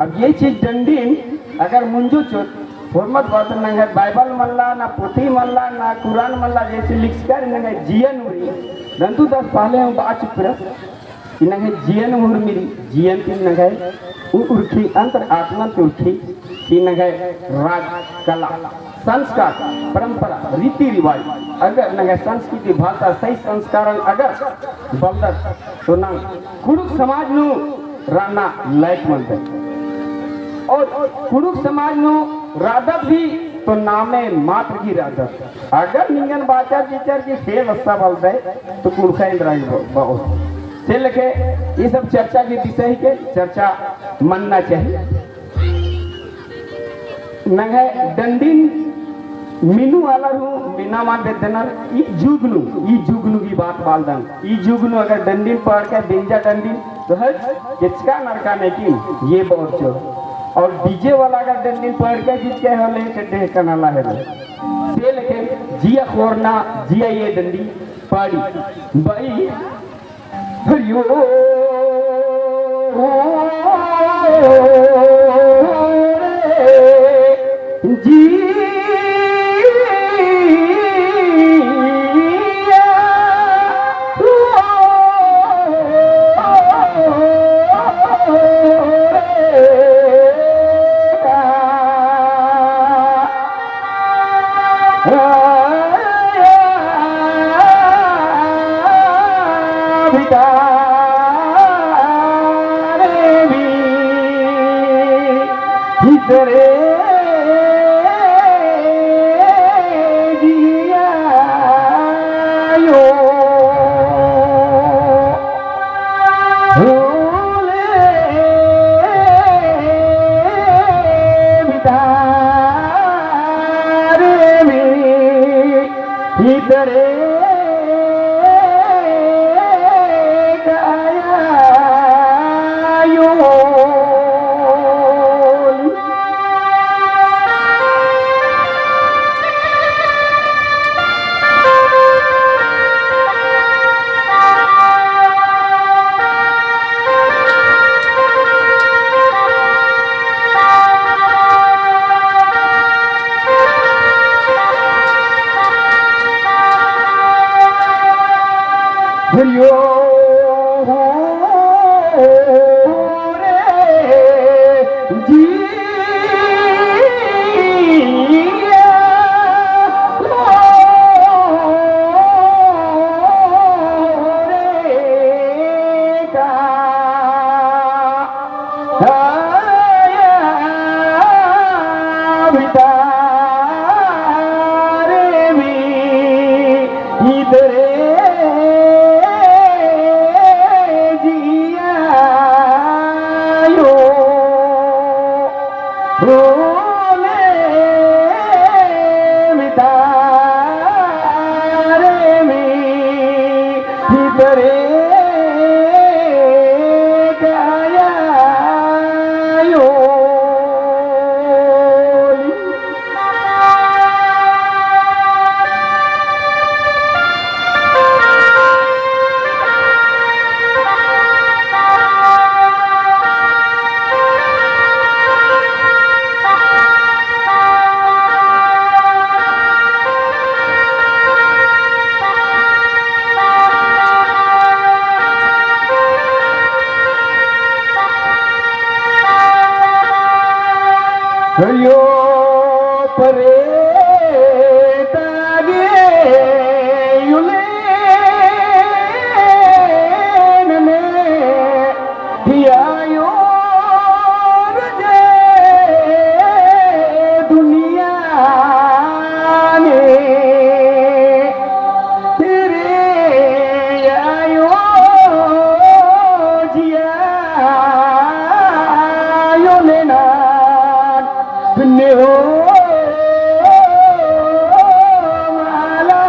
अब ये चीज डंडीन अगर मुंजो चोट फॉर्मत बात न है बाइबल मल्ला ना पोथी मल्ला ना कुरान मल्ला जैसे लिख कर न है जीवन उरी दंतु दस पहले हम बात प्रस इन है जीवन उर मेरी जीवन की न है उर्खी अंतर आत्मा की उर्खी की न है राज कला संस्कार परंपरा रीति रिवाज अगर न संस्कृति भाषा सही संस्कार अगर बलदत तो न कुड़ुक समाज नु राना लायक मनते और कुड़ुक समाज नु रादत भी तो नामे मात्र की रादत अगर निंगन बाचा टीचर की फेल वस्ता बोलते तो कुड़खा इंद्राई बहुत से लेके ये सब चर्चा के विषय के चर्चा मानना चाहिए न है डंडीन मीनू वाला रू मीना मान बेदनर ई जुगनू की बात बालदन ई जुगनू अगर डंडीन पढ़ के बिंजा डंडीन तो है किसका नरका नहीं की ये बहुत जो और डीजे वाला अगर डंडीन पढ़ के जीत के होले के कनाला है से लेके जिया खोरना जिया ये डंडी पड़ी भाई हरियो जी हरियो परे तागे युले नने हियायो रजे दुनिया ने तेरे आयो जिया यो लेना ने हो माला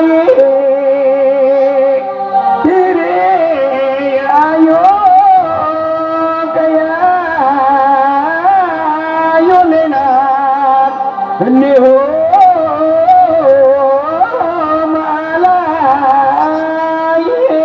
ये तेरे आयो गया यो लेना ने हो माला ये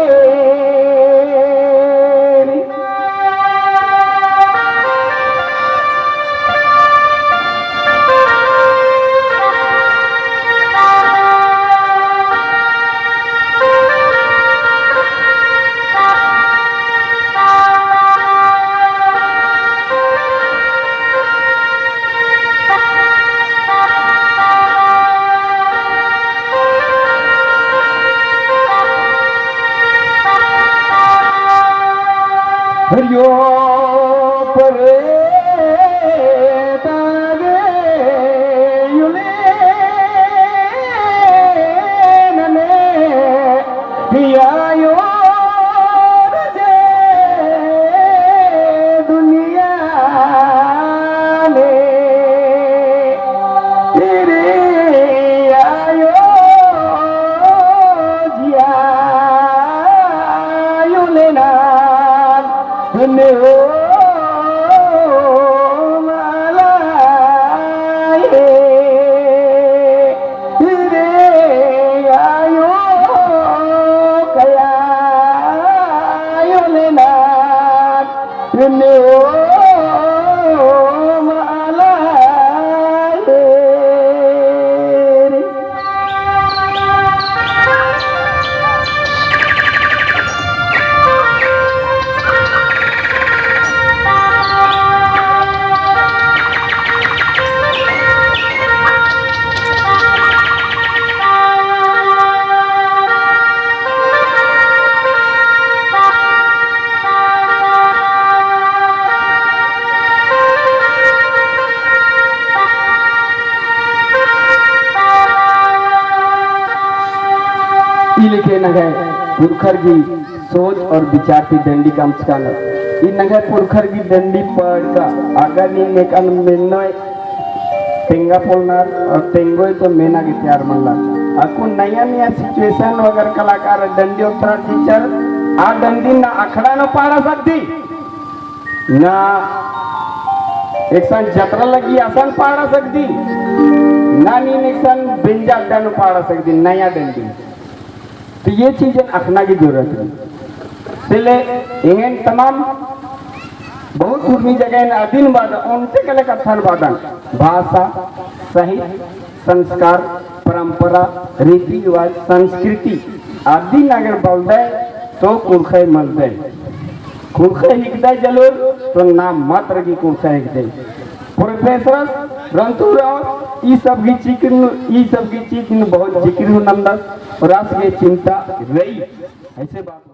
यो परे तागे युले नने पिया यो रजे दुनिया में तेरे आयो जिया युले ना ने हो मालाए रे आयो कया आयो लेना ने हो मालाए लिखे नगै पुरखर की सोच और विचार की दंडी का मुस्कान इ नगै पुरखर की दंडी पढ़ का अगर नी मेकन मेनो तेंगा पोलनार और तेंगोय तो मेना के तैयार मल्ला अकु नया नया सिचुएशन वगैरह कलाकार दंडी उत्तर टीचर आ दंडी ना अखड़ा न पाड़ा सकती ना एक सन जतरा लगी आसान पाड़ा सकती ना नी एक सन बिंजा डन पाड़ा सकती नया दंडी तो ये चीजें अखना की जरूरत है इसलिए इन तमाम बहुत दूसरी जगह अधीन वादन उनसे कले कथन वादन भाषा साहित्य संस्कार परंपरा रीति रिवाज संस्कृति आदि अगर बोल दे तो कुर्खे मल दे कुर्खे हिक दे जरूर तो नाम मात्र की कुर्खे हिक दे प्रोफेसर रंतुराव ई सब की चीज बहुत जिक्र नंदस और राष्ट्र की चिंता रही ऐसे बात